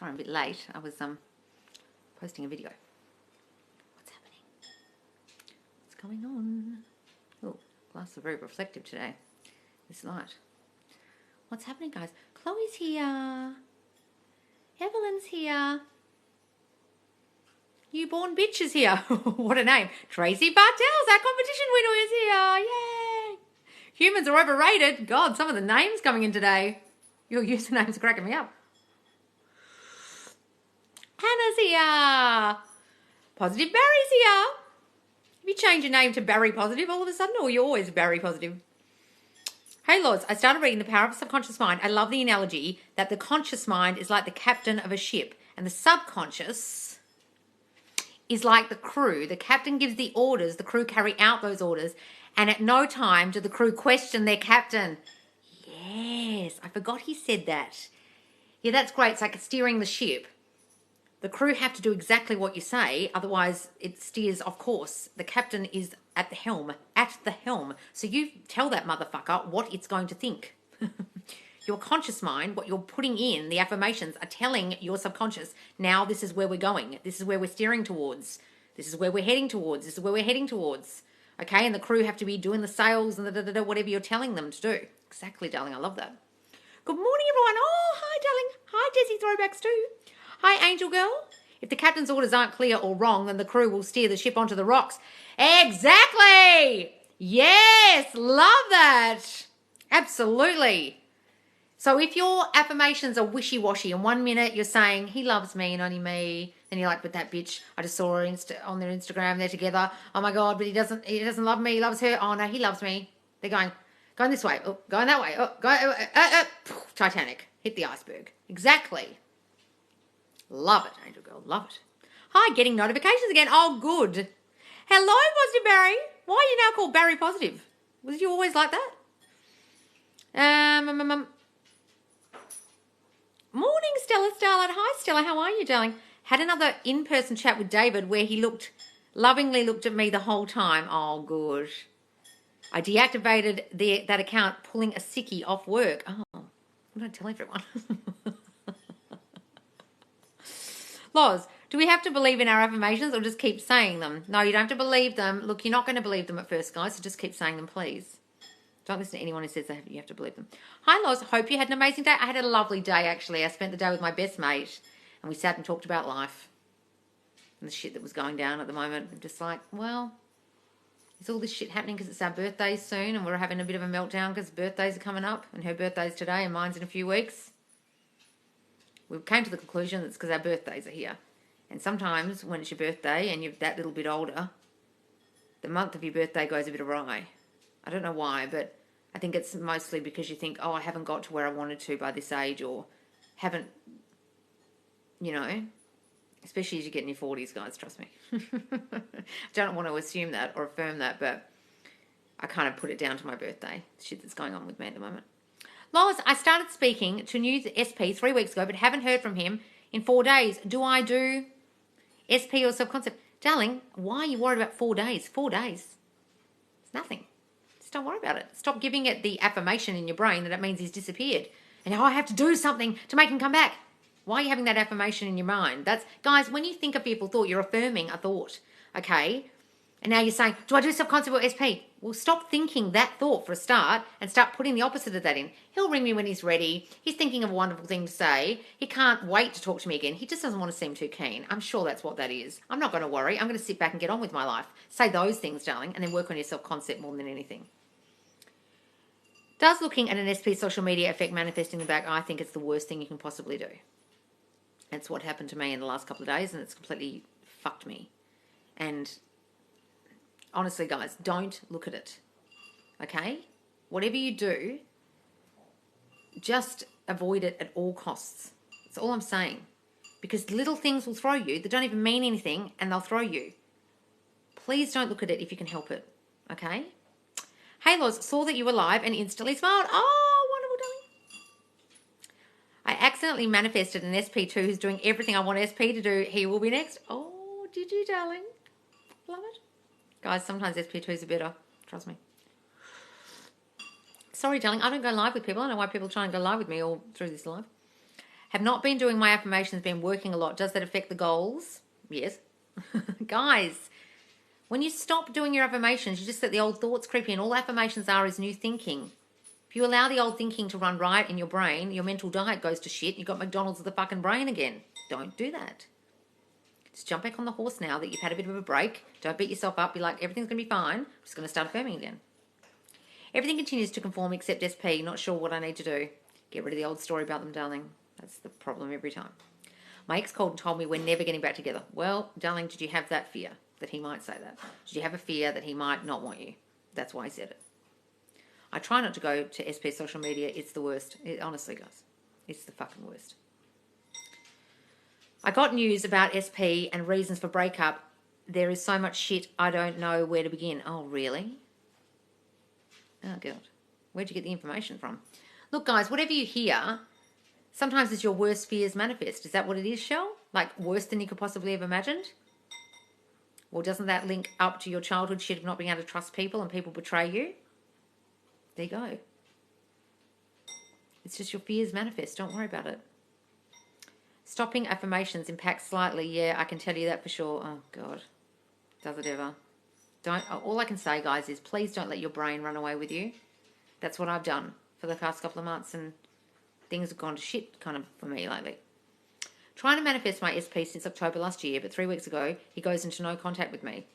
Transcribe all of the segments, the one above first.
Sorry, I'm a bit late. I was posting a video. What's happening? What's going on? Oh, glasses are very reflective today. This light. What's happening, guys? Chloe's here. Evelyn's here. Newborn bitch is here. What a name. Tracy Bartels, our competition winner, is here. Yay. Humans are overrated. God, some of the names coming in today. Your usernames are cracking me up. Hannah's here. Positive Barry's here. Have you changed your name to Barry Positive all of a sudden, or you're always Barry Positive? Hey, Lords, I started reading The Power of the Subconscious Mind. I love the analogy that the conscious mind is like the captain of a ship, and the subconscious is like the crew. The captain gives the orders, the crew carry out those orders, and at no time do the crew question their captain. Yes, I forgot he said that. Yeah, that's great. It's like steering the ship. The crew have to do exactly what you say, otherwise it steers off course. The captain is at the helm. So you tell that motherfucker what it's going to think. Your conscious mind, what you're putting in, the affirmations, are telling your subconscious, now this is where we're going. This is where we're steering towards. This is where we're heading towards. This is where we're heading towards. Okay, and the crew have to be doing the sales and whatever you're telling them to do. Exactly, darling. I love that. Good morning, everyone. Oh, hi, darling. Hi, Desi Throwbacks too. Hi, Angel Girl. If the captain's orders aren't clear or wrong, then the crew will steer the ship onto the rocks. Exactly. Yes, love that. Absolutely. So if your affirmations are wishy-washy, and 1 minute you're saying, he loves me and only me, then you're like, but that bitch, I just saw her on their Instagram, they're together. Oh my God, but he doesn't love me, he loves her. Oh no, he loves me. They're going this way, oh, going that way, oh, Titanic, hit the iceberg. Exactly. Love it, Angel Girl, love it. Hi, getting notifications again. Oh, good. Hello, Positive Barry. Why are you now called Barry Positive? Was you always like that? Morning, Stella Starlight. Hi, Stella. How are you, darling? Had another in-person chat with David where he lovingly looked at me the whole time. Oh, good. I deactivated that account, pulling a sickie off work. Oh, I'm going to tell everyone. Loz, do we have to believe in our affirmations or just keep saying them? No, you don't have to believe them. Look, you're not going to believe them at first, guys, so just keep saying them, please. Don't listen to anyone who says that you have to believe them. Hi, Loz. Hope you had an amazing day. I had a lovely day, actually. I spent the day with my best mate, and we sat and talked about life and the shit that was going down at the moment. I'm just like, well, is all this shit happening because it's our birthdays soon and we're having a bit of a meltdown because birthdays are coming up, and her birthday's today and mine's in a few weeks? We came to the conclusion that it's because our birthdays are here. And sometimes when it's your birthday and you're that little bit older, the month of your birthday goes a bit awry. I don't know why, but I think it's mostly because you think, oh, I haven't got to where I wanted to by this age, or haven't, especially as you get in your 40s, guys, trust me. I don't want to assume that or affirm that, but I kind of put it down to my birthday, shit that's going on with me at the moment. Lois, I started speaking to new SP 3 weeks ago, but haven't heard from him in 4 days. Do I do SP or subconcept? Darling, why are you worried about 4 days? 4 days. It's nothing. Just don't worry about it. Stop giving it the affirmation in your brain that it means he's disappeared. And I have to do something to make him come back. Why are you having that affirmation in your mind? Guys, when you think a fearful thought, you're affirming a thought, okay? And now you're saying, do I do subconcept or SP? Well, stop thinking that thought for a start and start putting the opposite of that in. He'll ring me when he's ready. He's thinking of a wonderful thing to say. He can't wait to talk to me again. He just doesn't want to seem too keen. I'm sure that's what that is. I'm not going to worry. I'm going to sit back and get on with my life. Say those things, darling, and then work on your self-concept more than anything. Does looking at an SP social media affect manifesting the back? I think it's the worst thing you can possibly do. That's what happened to me in the last couple of days, and it's completely fucked me. And honestly, guys, don't look at it, okay? Whatever you do, just avoid it at all costs. That's all I'm saying. Because little things will throw you that don't even mean anything, and they'll throw you. Please don't look at it if you can help it, okay? Hey, Loz, saw that you were live and instantly smiled. Oh, wonderful, darling. I accidentally manifested an SP2 who's doing everything I want SP to do. He will be next. Oh, did you, darling? Love it. Guys, sometimes SP2s are better. Trust me. Sorry, darling. I don't go live with people. I don't know why people try and go live with me all through this live. Have not been doing my affirmations, been working a lot. Does that affect the goals? Yes. Guys, when you stop doing your affirmations, you just let the old thoughts creep in. All affirmations are is new thinking. If you allow the old thinking to run riot in your brain, your mental diet goes to shit. You've got McDonald's of the fucking brain again. Don't do that. Just jump back on the horse now that you've had a bit of a break. Don't beat yourself up. Be like, everything's going to be fine. I'm just going to start affirming again. Everything continues to conform except SP. Not sure what I need to do. Get rid of the old story about them, darling. That's the problem every time. My ex called and told me we're never getting back together. Well, darling, did you have that fear that he might say that? Did you have a fear that he might not want you? That's why he said it. I try not to go to SP social media. It's the worst. It honestly, guys. It's the fucking worst. I got news about SP and reasons for breakup. There is so much shit, I don't know where to begin. Oh, really? Oh, God. Where'd you get the information from? Look, guys, whatever you hear, sometimes it's your worst fears manifest. Is that what it is, Shell? Like worse than you could possibly have imagined? Well, doesn't that link up to your childhood shit of not being able to trust people and people betray you? There you go. It's just your fears manifest. Don't worry about it. Stopping affirmations impacts slightly. Yeah, I can tell you that for sure. Oh, God. Does it ever? All I can say, guys, is please don't let your brain run away with you. That's what I've done for the past couple of months, and things have gone to shit kind of for me lately. Trying to manifest my SP since October last year, but 3 weeks ago, he goes into no contact with me.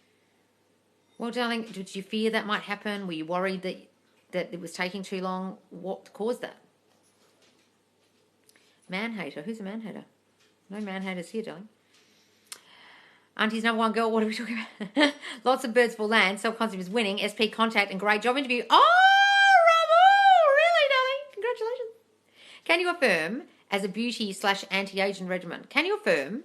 Well, darling, did you fear that might happen? Were you worried that it was taking too long? What caused that? Man-hater. Who's a man-hater? No man-haters here, darling. Auntie's number one girl, what are we talking about? Lots of birds for land, self-concept is winning, SP contact, and great job interview. Oh, Ramu! Really, darling? Congratulations. Can you affirm as a beauty/anti-aging regimen? Can you affirm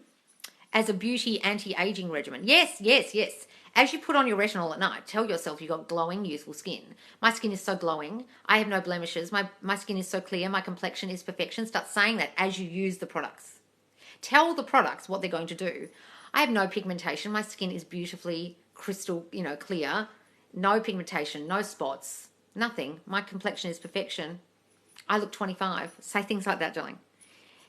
as a beauty anti-aging regimen? Yes, yes, yes. As you put on your retinol at night, tell yourself you've got glowing, youthful skin. My skin is so glowing. I have no blemishes. My skin is so clear. My complexion is perfection. Start saying that as you use the products. Tell the products what they're going to do. I have no pigmentation. My skin is beautifully crystal, clear. No pigmentation, no spots, nothing. My complexion is perfection. I look 25. Say things like that, darling.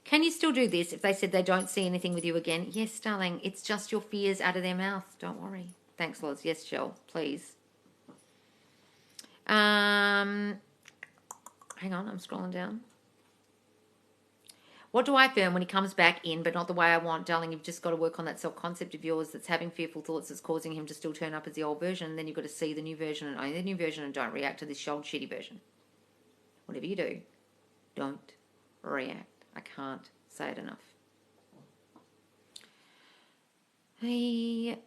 Can you still do this if they said they don't see anything with you again? Yes, darling. It's just your fears out of their mouth. Don't worry. Thanks, Loz. Yes, Shell. Please. Hang on. I'm scrolling down. What do I affirm when he comes back in, but not the way I want? Darling, you've just got to work on that self-concept of yours that's having fearful thoughts that's causing him to still turn up as the old version. And then you've got to see the new version and own the new version and don't react to this old shitty version. Whatever you do, don't react. I can't say it enough. Hey,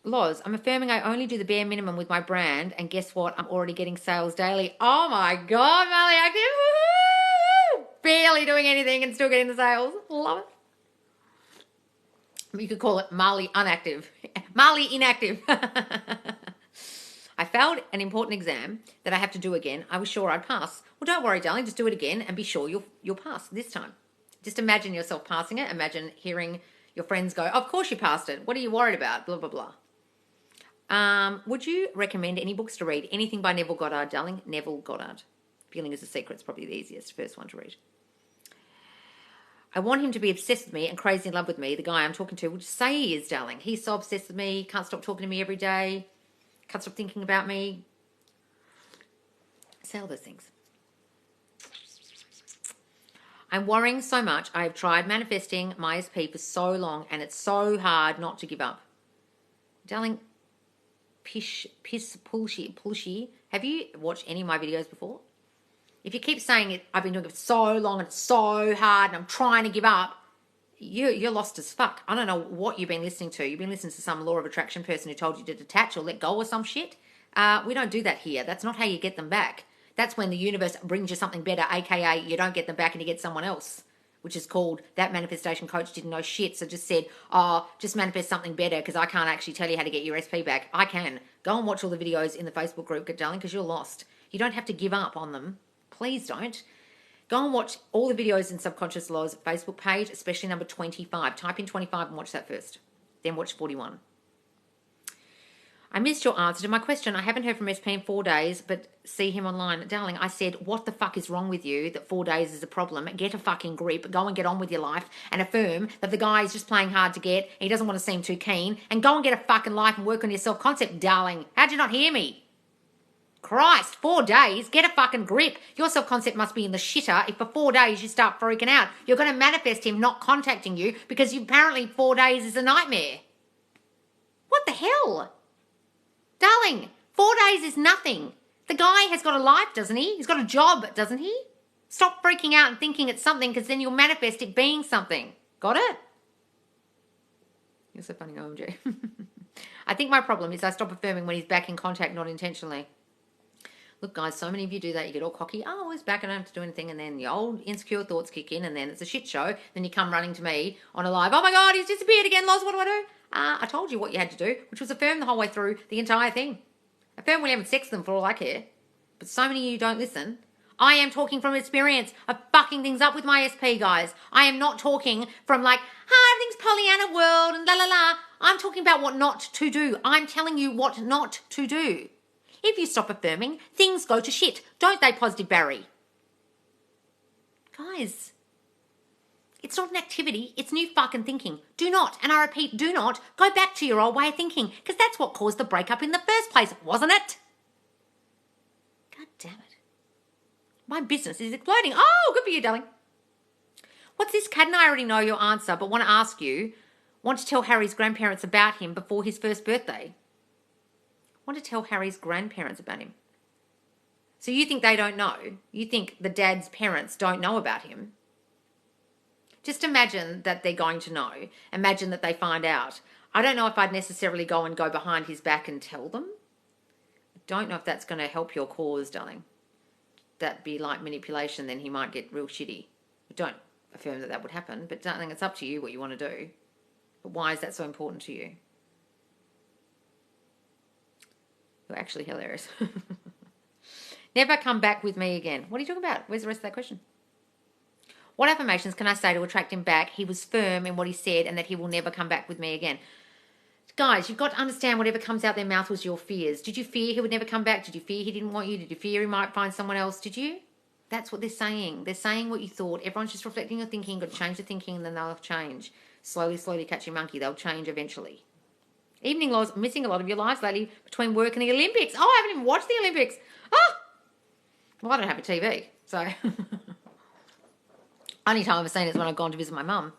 Loz, I'm affirming I only do the bare minimum with my brand, and guess what? I'm already getting sales daily. Oh my God, Marley Active. Woo-hoo! Barely doing anything and still getting the sales. Love it. You could call it Marley Unactive. Marley Inactive. I failed an important exam that I have to do again. I was sure I'd pass. Well, don't worry, darling. Just do it again and be sure you'll pass this time. Just imagine yourself passing it. Imagine hearing your friends go, of course you passed it. What are you worried about? Blah, blah, blah. Would you recommend any books to read? Anything by Neville Goddard, darling? Neville Goddard. Feeling is a Secret is probably the easiest first one to read. I want him to be obsessed with me and crazy in love with me. The guy I'm talking to would say he is, darling. He's so obsessed with me. Can't stop talking to me every day. Can't stop thinking about me. Say all those things. I'm worrying so much. I've tried manifesting my SP for so long and it's so hard not to give up. Darling, piss, pulshy. Have you watched any of my videos before? If you keep saying it, I've been doing it for so long and it's so hard and I'm trying to give up, you're lost as fuck. I don't know what you've been listening to. You've been listening to some law of attraction person who told you to detach or let go or some shit. We don't do that here. That's not how you get them back. That's when the universe brings you something better, aka you don't get them back and you get someone else, which is called that manifestation coach didn't know shit, so just said, oh, just manifest something better because I can't actually tell you how to get your SP back. I can. Go and watch all the videos in the Facebook group, darling, because you're lost. You don't have to give up on them. Please don't. Go and watch all the videos in Subconscious Law's Facebook page, especially number 25. Type in 25 and watch that first. Then watch 41. I missed your answer to my question. I haven't heard from SP in 4 days, but see him online. Darling, I said, what the fuck is wrong with you that 4 days is a problem? Get a fucking grip, go and get on with your life, and affirm that the guy is just playing hard to get, and he doesn't want to seem too keen, and go and get a fucking life and work on your self-concept, darling. How'd you not hear me? Christ, 4 days, get a fucking grip. Your self-concept must be in the shitter if for 4 days you start freaking out. You're going to manifest him not contacting you because apparently 4 days is a nightmare. What the hell? Darling, 4 days is nothing. The guy has got a life, doesn't he? He's got a job, doesn't he? Stop freaking out and thinking it's something because then you'll manifest it being something. Got it? You're so funny, OMG. I think my problem is I stop affirming when he's back in contact, not intentionally. Look, guys, so many of you do that. You get all cocky. Oh, he's back. I don't have to do anything. And then the old insecure thoughts kick in and then it's a shit show. Then you come running to me on a live. Oh, my God, he's disappeared again. Loz, what do I do? I told you what you had to do, which was affirm the whole way through the entire thing. Affirm when you haven't sexed them for all I care. But so many of you don't listen. I am talking from experience of fucking things up with my SP, guys. I am not talking from like, everything's Pollyanna world and la la la. I'm talking about what not to do. I'm telling you what not to do. If you stop affirming, things go to shit. Don't they, Positive Barry? Guys, it's not an activity. It's new fucking thinking. Do not, and I repeat, do not go back to your old way of thinking because that's what caused the breakup in the first place, wasn't it? God damn it. My business is exploding. Oh, good for you, darling. What's this? Kat and I already know your answer, but want to ask you, want to tell Harry's grandparents about him before his first birthday? Want to tell Harry's grandparents about him. So you think they don't know? You think the dad's parents don't know about him? Just imagine that they're going to know. Imagine that they find out. I don't know if I'd necessarily go behind his back and tell them. I don't know if that's going to help your cause, darling. That'd be like manipulation, then he might get real shitty. Don't affirm that that would happen, but darling, it's up to you what you want to do. But why is that so important to you? You're actually hilarious. Never come back with me again. What are you talking about? Where's the rest of that question? What affirmations can I say to attract him back? He was firm in what he said and that he will never come back with me again. Guys, you've got to understand whatever comes out their mouth was your fears. Did you fear he would never come back? Did you fear he didn't want you? Did you fear he might find someone else? Did you? That's what they're saying. They're saying what you thought. Everyone's just reflecting your thinking. You've got to change the thinking and then they'll change. Slowly, slowly catch your monkey. They'll change eventually. Evening Laws, missing a lot of your lives lately between work and the Olympics. Oh, I haven't even watched the Olympics. Oh! Well, I don't have a TV, so... Only time I've seen it is when I've gone to visit my mum.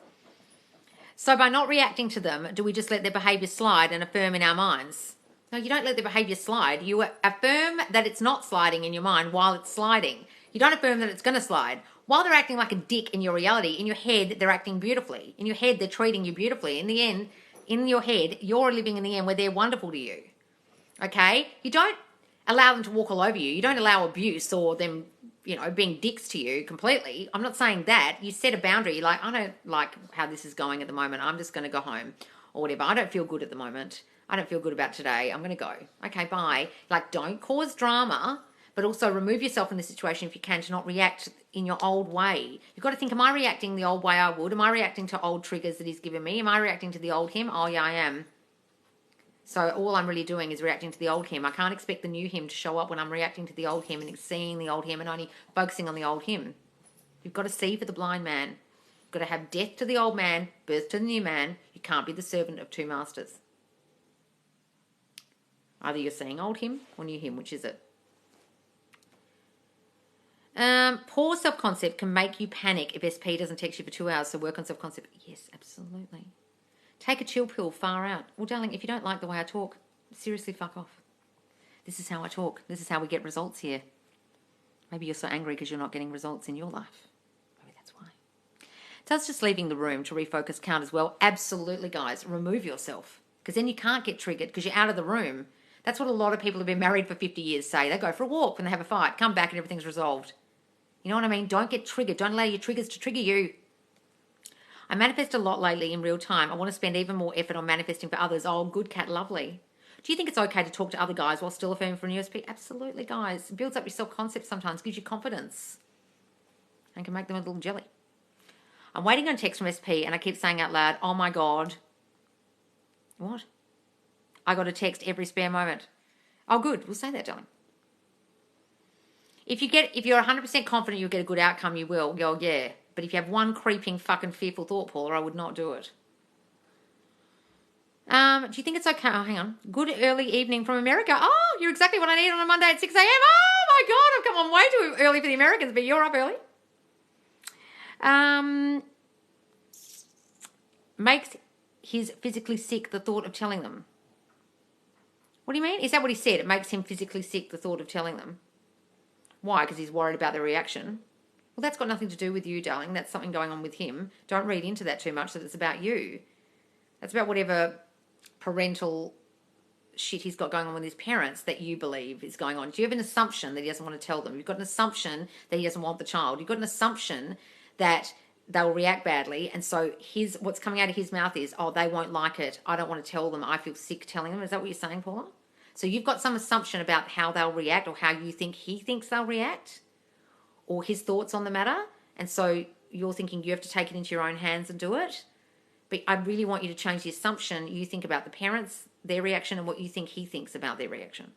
So by not reacting to them, do we just let their behaviour slide and affirm in our minds? No, you don't let their behaviour slide. You affirm that it's not sliding in your mind while it's sliding. You don't affirm that it's going to slide. While they're acting like a dick in your reality, in your head, they're acting beautifully. In your head, they're treating you beautifully. In the end, in your head, you're living in the end where they're wonderful to you. Okay? You don't allow them to walk all over you. You don't allow abuse or them, being dicks to you completely. I'm not saying that. You set a boundary. You're like, I don't like how this is going at the moment. I'm just going to go home or whatever. I don't feel good at the moment. I don't feel good about today. I'm going to go. Okay, bye. Like, don't cause drama, but also remove yourself in the situation if you can to not react in your old way. You've got to think, am I reacting the old way I would? Am I reacting to old triggers that he's given me? Am I reacting to the old him? Oh, yeah, I am. So all I'm really doing is reacting to the old him. I can't expect the new him to show up when I'm reacting to the old him and seeing the old him and only focusing on the old him. You've got to see for the blind man. You've got to have death to the old man, birth to the new man. You can't be the servant of two masters. Either you're seeing old him or new him. Which is it? Poor self-concept can make you panic if SP doesn't text you for 2 hours, so work on self-concept. Yes, absolutely. Take a chill pill far out. Well, darling, if you don't like the way I talk, seriously fuck off. This is how I talk. This is how we get results here. Maybe you're so angry because you're not getting results in your life. Maybe that's why. Does just leaving the room to refocus count as well? Absolutely, guys. Remove yourself because then you can't get triggered because you're out of the room. That's what a lot of people who've been married for 50 years say. They go for a walk when they have a fight, come back and everything's resolved. You know what I mean? Don't get triggered. Don't allow your triggers to trigger you. I manifest a lot lately in real time. I want to spend even more effort on manifesting for others. Oh, good cat, lovely. Do you think it's okay to talk to other guys while still affirming for an USP? Absolutely, guys. It builds up your self-concept sometimes, gives you confidence, and can make them a little jelly. I'm waiting on a text from SP, and I keep saying out loud, oh my God. What? I got a text every spare moment. Oh, good. We'll say that, darling. If you're 100% confident you'll get a good outcome, you will. Go, yeah. But if you have one creeping fucking fearful thought, Paula, I would not do it. Do you think it's okay? Oh, hang on. Good early evening from America. Oh, you're exactly what I need on a Monday at 6 a.m. Oh, my God. I've come on way too early for the Americans, but you're up early. Makes his physically sick the thought of telling them. What do you mean? Is that what he said? It makes him physically sick the thought of telling them. Why? Because he's worried about their reaction. Well, that's got nothing to do with you, darling. That's something going on with him. Don't read into that too much, that it's about you. That's about whatever parental shit he's got going on with his parents that you believe is going on. Do you have an assumption that he doesn't want to tell them? You've got an assumption that he doesn't want the child. You've got an assumption that they'll react badly, and so what's coming out of his mouth is, oh, they won't like it. I don't want to tell them. I feel sick telling them. Is that what you're saying, Paula? So you've got some assumption about how they'll react, or how you think he thinks they'll react, or his thoughts on the matter, and so you're thinking you have to take it into your own hands and do it. But I really want you to change the assumption you think about the parents, their reaction, and what you think he thinks about their reaction,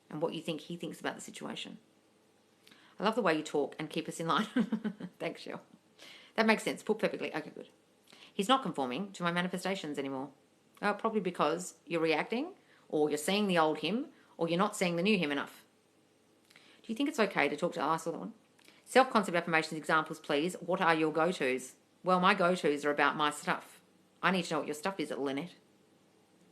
and what you think he thinks about the situation. I love the way you talk and keep us in line. Thanks, Cheryl. That makes sense. Put perfectly. Okay, good. He's not conforming to my manifestations anymore. Oh, probably because you're reacting, or you're seeing the old him, or you're not seeing the new him enough. Do you think it's okay to talk to... I saw that one. Self-concept affirmations examples, please. What are your go-tos? Well, my go-tos are about my stuff. I need to know what your stuff is, Lynette.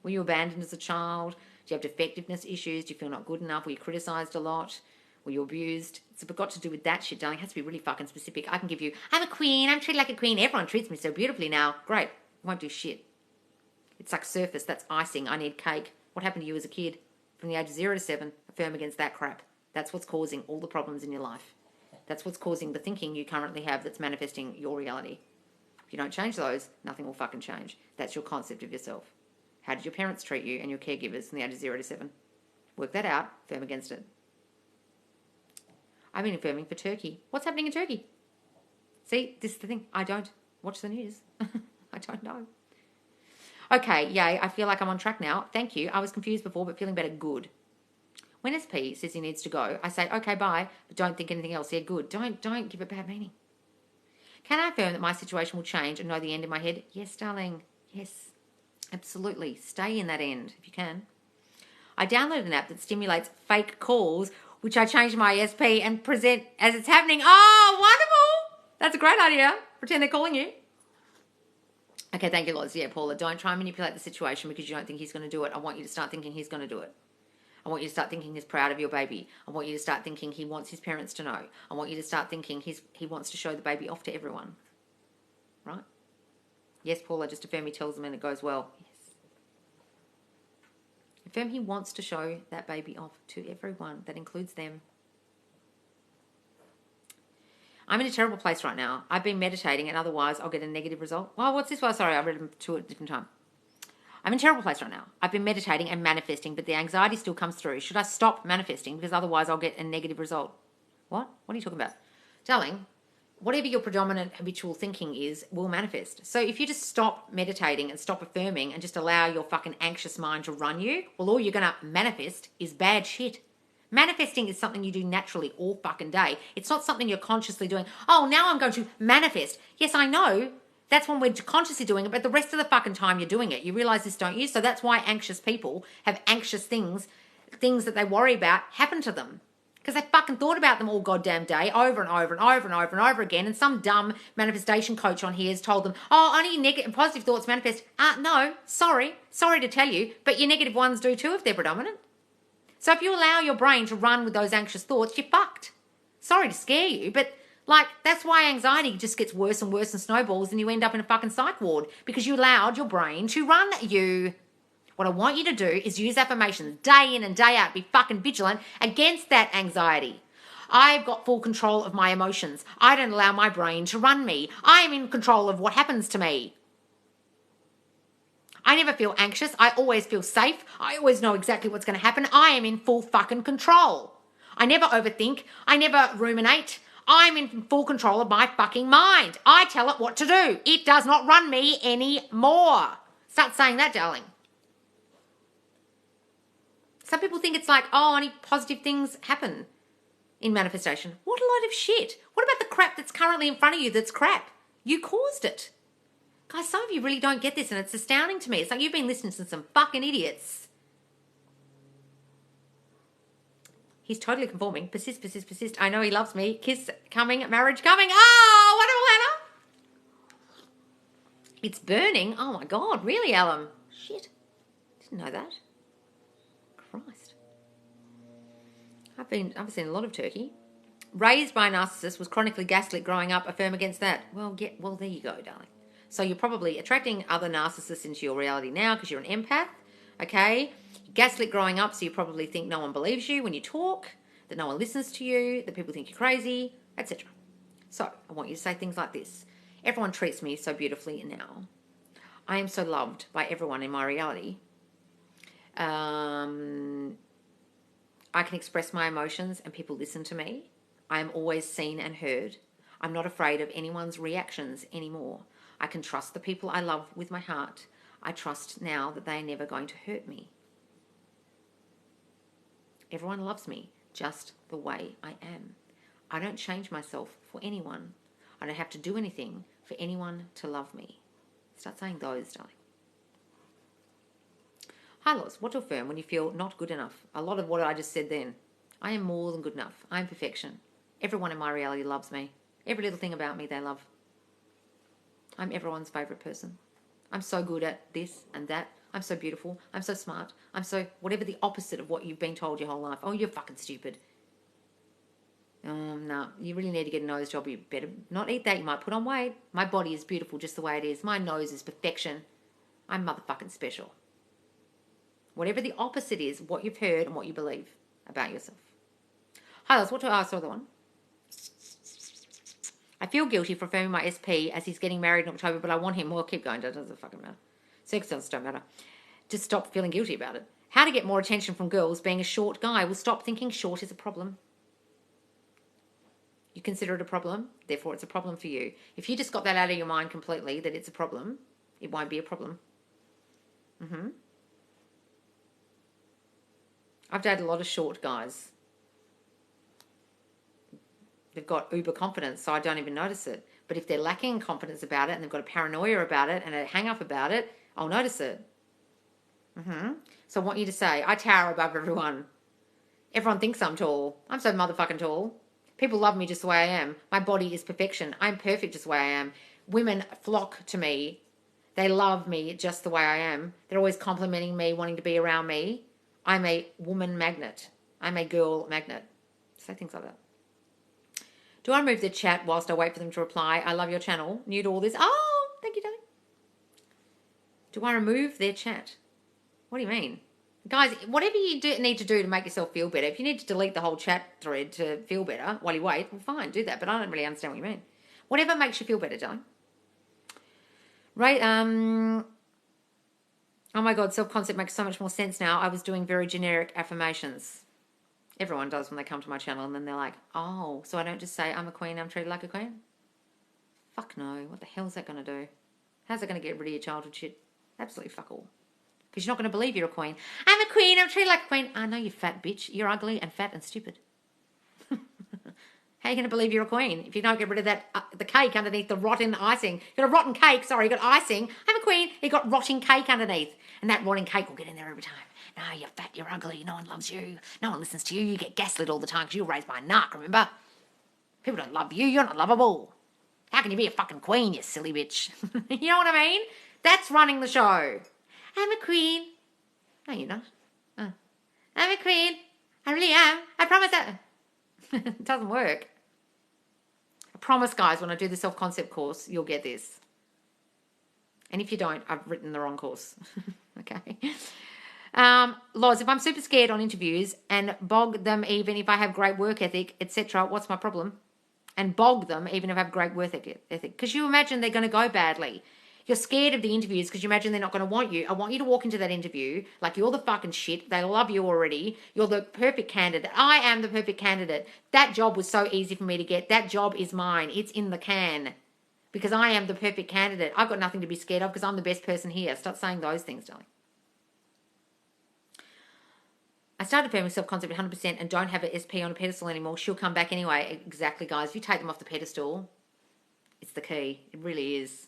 Were you abandoned as a child? Do you have defectiveness issues? Do you feel not good enough? Were you criticised a lot? Were you abused? It's got to do with that shit, darling. It has to be really fucking specific. I can give you, I'm a queen. I'm treated like a queen. Everyone treats me so beautifully now. Great. Won't do shit. It's like surface. That's icing. I need cake. What happened to you as a kid? From the age of 0 to 7, affirm against that crap. That's what's causing all the problems in your life. That's what's causing the thinking you currently have that's manifesting your reality. If you don't change those, nothing will fucking change. That's your concept of yourself. How did your parents treat you and your caregivers from the age of 0 to 7? Work that out. Affirm against it. I've been affirming for Turkey. What's happening in Turkey? See, this is the thing. I don't watch the news. I don't know. Okay, yay. I feel like I'm on track now. Thank you. I was confused before, but feeling better. Good. When SP says he needs to go, I say, okay, bye, but don't think anything else. Yeah, good. Don't give it bad meaning. Can I affirm that my situation will change and know the end in my head? Yes, darling. Yes. Absolutely. Stay in that end if you can. I downloaded an app that stimulates fake calls, which I changed my ESP and present as it's happening. Oh, wonderful. That's a great idea. Pretend they're calling you. Okay, thank you, Loz. Yeah, Paula, don't try and manipulate the situation because you don't think he's going to do it. I want you to start thinking he's going to do it. I want you to start thinking he's proud of your baby. I want you to start thinking he wants his parents to know. I want you to start thinking he wants to show the baby off to everyone. Right? Yes, Paula, just affirm he tells them and it goes well. Yes. Affirm he wants to show that baby off to everyone. That includes them. I'm in a terrible place right now. I've been meditating and otherwise I'll get a negative result. Well, what's this? Well, sorry, I read them to a different time. I'm in a terrible place right now. I've been meditating and manifesting, but the anxiety still comes through. Should I stop manifesting? Because otherwise I'll get a negative result. What? What are you talking about? Darling, whatever your predominant habitual thinking is will manifest. So if you just stop meditating and stop affirming and just allow your fucking anxious mind to run you, well, all you're going to manifest is bad shit. Manifesting is something you do naturally all fucking day. It's not something you're consciously doing. Oh, now I'm going to manifest. Yes, I know. That's when we're consciously doing it, but the rest of the fucking time you're doing it. You realize this, don't you? So that's why anxious people have anxious things that they worry about happen to them. Because they fucking thought about them all goddamn day, over and over and over and over and over again, and some dumb manifestation coach on here has told them, oh, only negative and positive thoughts manifest. No, sorry to tell you, but your negative ones do too if they're predominant. So if you allow your brain to run with those anxious thoughts, you're fucked. Sorry to scare you, but that's why anxiety just gets worse and worse and snowballs and you end up in a fucking psych ward because you allowed your brain to run you. What I want you to do is use affirmations day in and day out. Be fucking vigilant against that anxiety. I've got full control of my emotions. I don't allow my brain to run me. I am in control of what happens to me. I never feel anxious. I always feel safe. I always know exactly what's going to happen. I am in full fucking control. I never overthink. I never ruminate. I'm in full control of my fucking mind. I tell it what to do. It does not run me anymore. Start saying that, darling. Some people think it's like, oh, only positive things happen in manifestation. What a load of shit. What about the crap that's currently in front of you that's crap? You caused it. Guys, some of you really don't get this, and it's astounding to me. It's like you've been listening to some fucking idiots. He's totally conforming. Persist, persist, persist. I know he loves me. Kiss coming, marriage coming. Oh, wonderful, Hannah. It's burning. Oh, my God. Really, Alan? Shit. Didn't know that. Christ. I've seen a lot of turkey. Raised by a narcissist, was chronically gaslit growing up. Affirm against that. Well, there you go, darling. So you're probably attracting other narcissists into your reality now because you're an empath, okay? Gaslit growing up, so you probably think no one believes you when you talk, that no one listens to you, that people think you're crazy, etc. So I want you to say things like this. Everyone treats me so beautifully now. I am so loved by everyone in my reality. I can express my emotions and people listen to me. I am always seen and heard. I'm not afraid of anyone's reactions anymore. I can trust the people I love with my heart. I trust now that they are never going to hurt me. Everyone loves me just the way I am. I don't change myself for anyone. I don't have to do anything for anyone to love me. Start saying those, darling. Hi, Loz. What to affirm when you feel not good enough? A lot of what I just said then. I am more than good enough. I am perfection. Everyone in my reality loves me. Every little thing about me they love. I'm everyone's favourite person. I'm so good at this and that. I'm so beautiful. I'm so smart. I'm so whatever the opposite of what you've been told your whole life. Oh, you're fucking stupid. No, you really need to get a nose job. You better not eat that. You might put on weight. My body is beautiful just the way it is. My nose is perfection. I'm motherfucking special. Whatever the opposite is, what you've heard and what you believe about yourself. Hi, Liz. What do I ask the other one? I feel guilty for affirming my SP as he's getting married in October, but I want him. Well, keep going. That doesn't fucking matter. Circumstances don't matter. Just stop feeling guilty about it. How to get more attention from girls being a short guy. Well, stop thinking short is a problem. You consider it a problem, therefore it's a problem for you. If you just got that out of your mind completely, that it's a problem, it won't be a problem. I've dated a lot of short guys. They've got uber confidence, so I don't even notice it. But if they're lacking confidence about it and they've got a paranoia about it and a hang-up about it, I'll notice it. So I want you to say, I tower above everyone. Everyone thinks I'm tall. I'm so motherfucking tall. People love me just the way I am. My body is perfection. I'm perfect just the way I am. Women flock to me. They love me just the way I am. They're always complimenting me, wanting to be around me. I'm a woman magnet. I'm a girl magnet. Say things like that. Do I remove the chat whilst I wait for them to reply? I love your channel. New to all this. Oh, thank you, darling. Do I remove their chat? What do you mean? Guys, whatever you need to do to make yourself feel better, if you need to delete the whole chat thread to feel better while you wait, well, fine, do that. But I don't really understand what you mean. Whatever makes you feel better, darling. Right, oh my God, self-concept makes so much more sense now. I was doing very generic affirmations. Everyone does when they come to my channel, and then they're like, oh, so I don't just say I'm a queen, I'm treated like a queen? Fuck no. What the hell is that going to do? How's that going to get rid of your childhood shit? Absolutely fuck all. Because you're not going to believe you're a queen. I'm a queen, I'm treated like a queen. I know, you fat bitch. You're ugly and fat and stupid. How are you going to believe you're a queen if you don't get rid of that the cake underneath the rotten icing? You got a rotten cake, sorry, you got icing. I'm a queen, you got rotting cake underneath. And that rotting cake will get in there every time. No, you're fat, you're ugly, no one loves you. No one listens to you, you get gaslit all the time because you were raised by a narc, remember? People don't love you, you're not lovable. How can you be a fucking queen, you silly bitch? You know what I mean? That's running the show. I'm a queen. No, you're not. I'm a queen. I really am. I promise that. It doesn't work. I promise, guys, when I do the self-concept course, you'll get this. And if you don't, I've written the wrong course. Okay. Loz, if I'm super scared on interviews and bog them even if I have great work ethic, etc., what's my problem? And bog them even if I have great work ethic. Because you imagine they're going to go badly. You're scared of the interviews because you imagine they're not going to want you. I want you to walk into that interview like you're the fucking shit. They love you already. You're the perfect candidate. I am the perfect candidate. That job was so easy for me to get. That job is mine. It's in the can. Because I am the perfect candidate. I've got nothing to be scared of because I'm the best person here. Start saying those things, darling. I started affirming self-concept 100% and don't have an SP on a pedestal anymore. She'll come back anyway. Exactly, guys. If you take them off the pedestal, it's the key. It really is.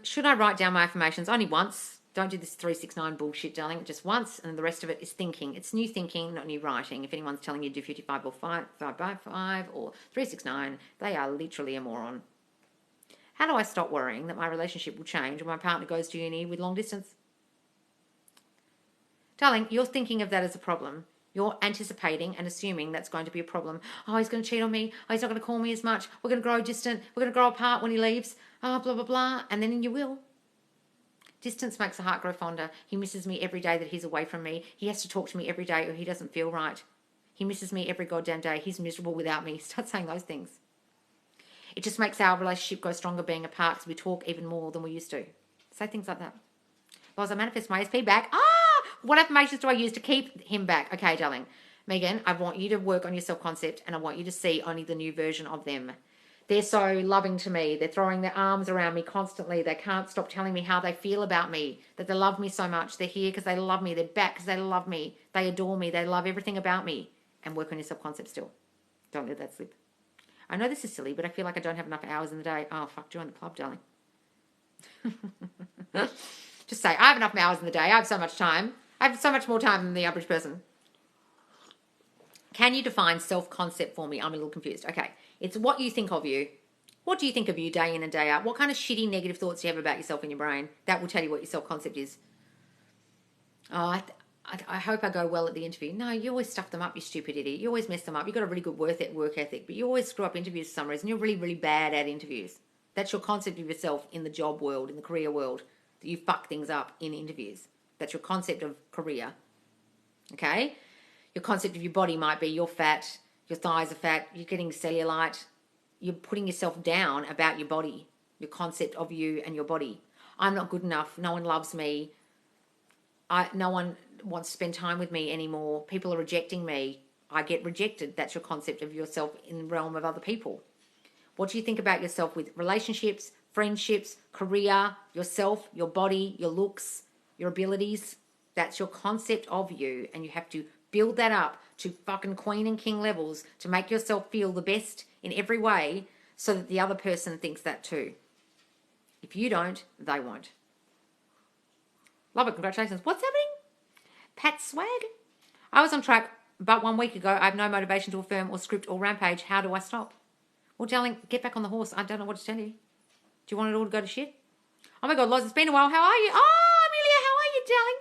Should I write down my affirmations? Only once. Don't do this 369 bullshit, darling. Just once, and the rest of it is thinking. It's new thinking, not new writing. If anyone's telling you to do 55 or 5 or 369, they are literally a moron. How do I stop worrying that my relationship will change when my partner goes to uni with long distance? Darling, you're thinking of that as a problem. You're anticipating and assuming that's going to be a problem. Oh, he's going to cheat on me. Oh, he's not going to call me as much. We're going to grow distant. We're going to grow apart when he leaves. Oh, blah, blah, blah. And then you will. Distance makes the heart grow fonder. He misses me every day that he's away from me. He has to talk to me every day or he doesn't feel right. He misses me every goddamn day. He's miserable without me. Start saying those things. It just makes our relationship go stronger being apart because we talk even more than we used to. Say things like that. Well, as I manifest my SP back, what affirmations do I use to keep him back? Okay, darling. Megan, I want you to work on your self-concept and I want you to see only the new version of them. They're so loving to me. They're throwing their arms around me constantly. They can't stop telling me how they feel about me, that they love me so much. They're here because they love me. They're back because they love me. They adore me. They love everything about me. And work on your self-concept still. Don't let that slip. I know this is silly, but I feel like I don't have enough hours in the day. Oh, fuck, join the club, darling. Just say, I have enough hours in the day. I have so much time. I have so much more time than the average person. Can you define self-concept for me? I'm a little confused. Okay. It's what you think of you. What do you think of you day in and day out? What kind of shitty negative thoughts do you have about yourself in your brain? That will tell you what your self-concept is. Oh, I hope I go well at the interview. No, you always stuff them up, you stupid idiot. You always mess them up. You've got a really good work ethic, but you always screw up interviews for some reason. You're really, really bad at interviews. That's your concept of yourself in the job world, in the career world, that you fuck things up in interviews. That's your concept of career. Okay? Your concept of your body might be you're fat, your thighs are fat, you're getting cellulite. You're putting yourself down about your body, your concept of you and your body. I'm not good enough. No one loves me. No one wants to spend time with me anymore. People are rejecting me. I get rejected. That's your concept of yourself in the realm of other people. What do you think about yourself with relationships, friendships, career, yourself, your body, your looks, your abilities? That's your concept of you, and you have to build that up to fucking queen and king levels to make yourself feel the best in every way so that the other person thinks that too. If you don't, they won't. Love it. Congratulations. What's happening? Pat Swag. I was on track, but 1 week ago, I have no motivation to affirm or script or rampage. How do I stop? Well, darling, get back on the horse. I don't know what to tell you. Do you want it all to go to shit? Oh my God, Loz, it's been a while. How are you? Oh, Amelia, how are you, darling?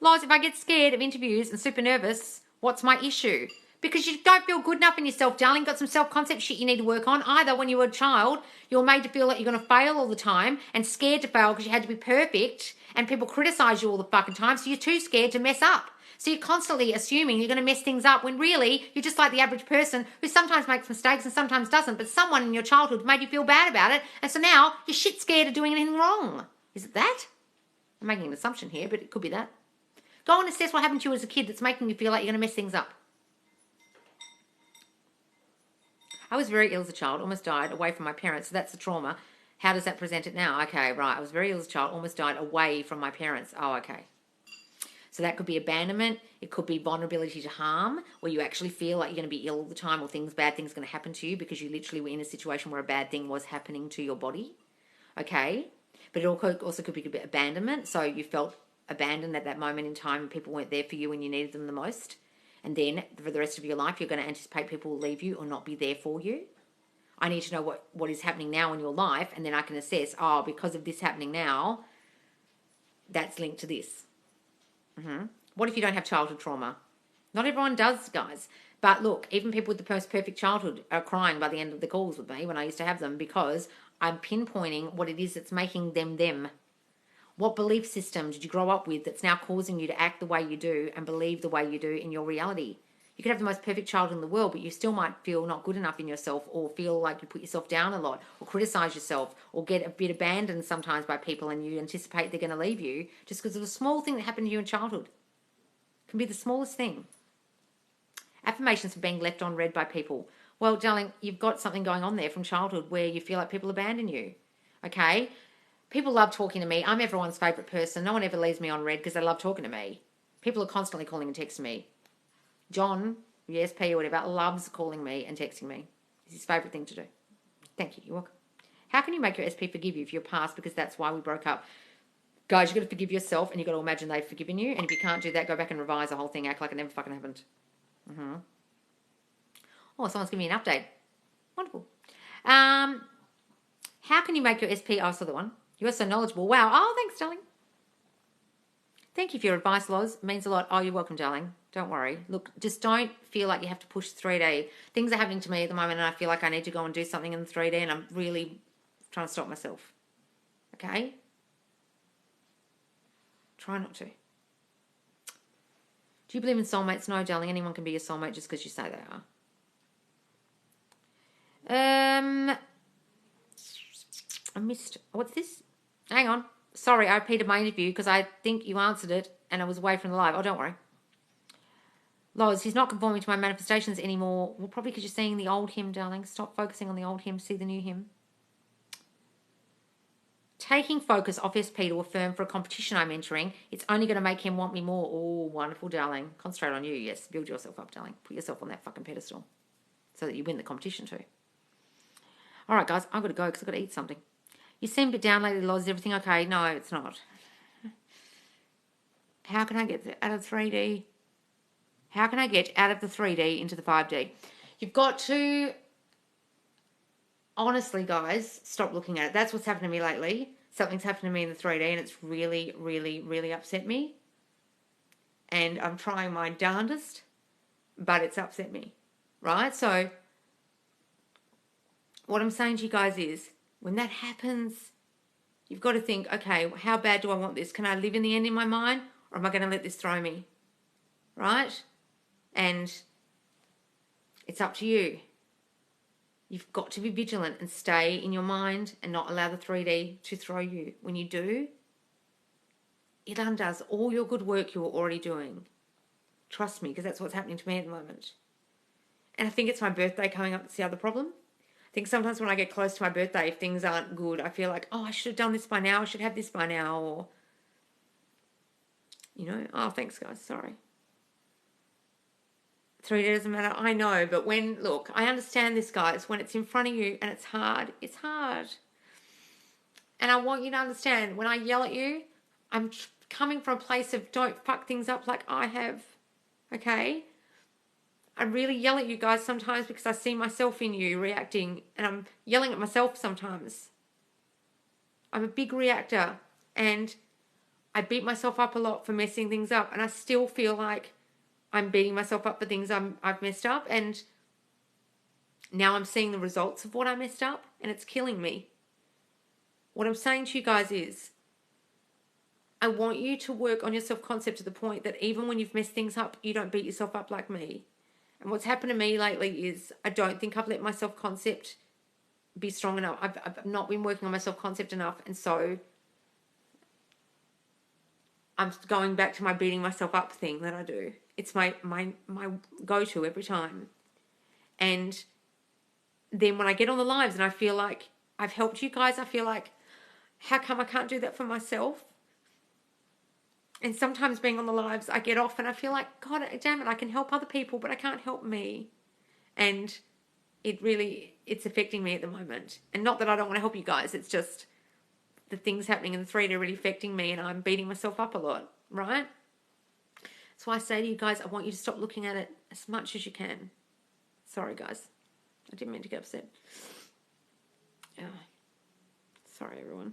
Loz, if I get scared of interviews and super nervous, what's my issue? Because you don't feel good enough in yourself, darling. Got some self-concept shit you need to work on. Either when you were a child, you were made to feel like you're going to fail all the time and scared to fail because you had to be perfect and people criticize you all the fucking time, so you're too scared to mess up. So you're constantly assuming you're going to mess things up when really you're just like the average person who sometimes makes mistakes and sometimes doesn't, but someone in your childhood made you feel bad about it, and so now you're shit scared of doing anything wrong. Is it that? I'm making an assumption here, but it could be that. Go and assess what happened to you as a kid that's making you feel like you're going to mess things up. I was very ill as a child, almost died away from my parents, so that's the trauma. How does that present it now? Okay, right. I was very ill as a child, almost died away from my parents. Oh, okay. So that could be abandonment. It could be vulnerability to harm, where you actually feel like you're going to be ill all the time or bad things are going to happen to you because you literally were in a situation where a bad thing was happening to your body. Okay? But it also could be a bit abandonment. So you felt abandoned at that moment in time and people weren't there for you when you needed them the most. And then for the rest of your life, you're going to anticipate people will leave you or not be there for you. I need to know what is happening now in your life, and then I can assess, because of this happening now, that's linked to this. What if you don't have childhood trauma? Not everyone does, guys. But look, even people with the most perfect childhood are crying by the end of the calls with me when I used to have them because I'm pinpointing what it is that's making them. What belief system did you grow up with that's now causing you to act the way you do and believe the way you do in your reality? You could have the most perfect child in the world, but you still might feel not good enough in yourself or feel like you put yourself down a lot or criticize yourself or get a bit abandoned sometimes by people and you anticipate they're going to leave you just because of a small thing that happened to you in childhood. It can be the smallest thing. Affirmations for being left on read by people. Well, darling, you've got something going on there from childhood where you feel like people abandon you. Okay? People love talking to me. I'm everyone's favourite person. No one ever leaves me on red because they love talking to me. People are constantly calling and texting me. John, EST or whatever, loves calling me and texting me. It's his favourite thing to do. Thank you. You're welcome. How can you make your SP forgive you for your past? Because that's why we broke up. Guys, you've got to forgive yourself and you've got to imagine they've forgiven you. And if you can't do that, go back and revise the whole thing. Act like it never fucking happened. Oh, someone's giving me an update. Wonderful. How can you make your SP? Oh, I saw the one. You are so knowledgeable. Wow. Oh, thanks, darling. Thank you for your advice, Loz. It means a lot. Oh, you're welcome, darling. Don't worry. Look, just don't feel like you have to push 3D. Things are happening to me at the moment and I feel like I need to go and do something in the 3D and I'm really trying to stop myself. Okay? Try not to. Do you believe in soulmates? No, darling. Anyone can be your soulmate just because you say they are. I missed... What's this? Hang on. Sorry, I repeated my interview because I think you answered it and I was away from the live. Oh, don't worry. Loz, he's not conforming to my manifestations anymore. Well, probably because you're seeing the old him, darling. Stop focusing on the old him. See the new him. Taking focus off SP to affirm for a competition I'm entering, it's only going to make him want me more. Oh, wonderful, darling. Concentrate on you, yes. Build yourself up, darling. Put yourself on that fucking pedestal so that you win the competition too. All right, guys, I've got to go because I've got to eat something. You seem a bit down lately, Loz. Is everything okay? No, it's not. How can I get out of 3D? How can I get out of the 3D into the 5D? You've got to, honestly, guys, stop looking at it. That's what's happened to me lately. Something's happened to me in the 3D and it's really, really, really upset me. And I'm trying my darndest, but it's upset me, right? So what I'm saying to you guys is, when that happens, you've got to think, okay, how bad do I want this? Can I live in the end in my mind or am I going to let this throw me, right? And it's up to you. You've got to be vigilant and stay in your mind and not allow the 3D to throw you. When you do, it undoes all your good work you were already doing. Trust me, because that's what's happening to me at the moment. And I think it's my birthday coming up that's the other problem. I think sometimes when I get close to my birthday, if things aren't good, I feel like, oh, I should have done this by now. I should have this by now. Or, you know, oh, thanks, guys. Sorry. 3D doesn't matter. I know, but when, look, I understand this, guys. When it's in front of you and it's hard, it's hard. And I want you to understand, when I yell at you, I'm coming from a place of don't fuck things up like I have, okay? I really yell at you guys sometimes because I see myself in you reacting and I'm yelling at myself sometimes. I'm a big reactor and I beat myself up a lot for messing things up and I still feel like I'm beating myself up for things I've messed up and now I'm seeing the results of what I messed up and it's killing me. What I'm saying to you guys is I want you to work on your self-concept to the point that even when you've messed things up, you don't beat yourself up like me. And what's happened to me lately is I don't think I've let my self-concept be strong enough. I've not been working on my self-concept enough. And so I'm going back to my beating myself up thing that I do. It's my go-to every time. And then when I get on the lives and I feel like I've helped you guys, I feel like, how come I can't do that for myself? And sometimes being on the lives, I get off and I feel like, God damn it, I can help other people, but I can't help me. And it's affecting me at the moment. And not that I don't want to help you guys, it's just the things happening in the 3D are really affecting me and I'm beating myself up a lot, right? That's why I say to you guys, I want you to stop looking at it as much as you can. Sorry, guys. I didn't mean to get upset. Oh. Sorry, everyone.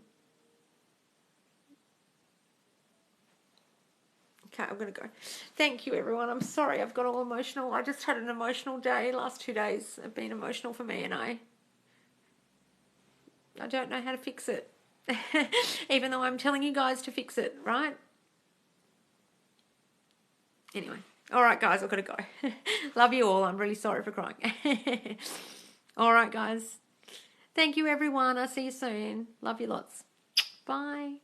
Okay, I'm going to go. Thank you, everyone. I'm sorry I've got all emotional. I just had an emotional day. Last 2 days have been emotional for me and I don't know how to fix it. Even though I'm telling you guys to fix it, right? Anyway. All right, guys, I've got to go. Love you all. I'm really sorry for crying. All right, guys. Thank you, everyone. I'll see you soon. Love you lots. Bye.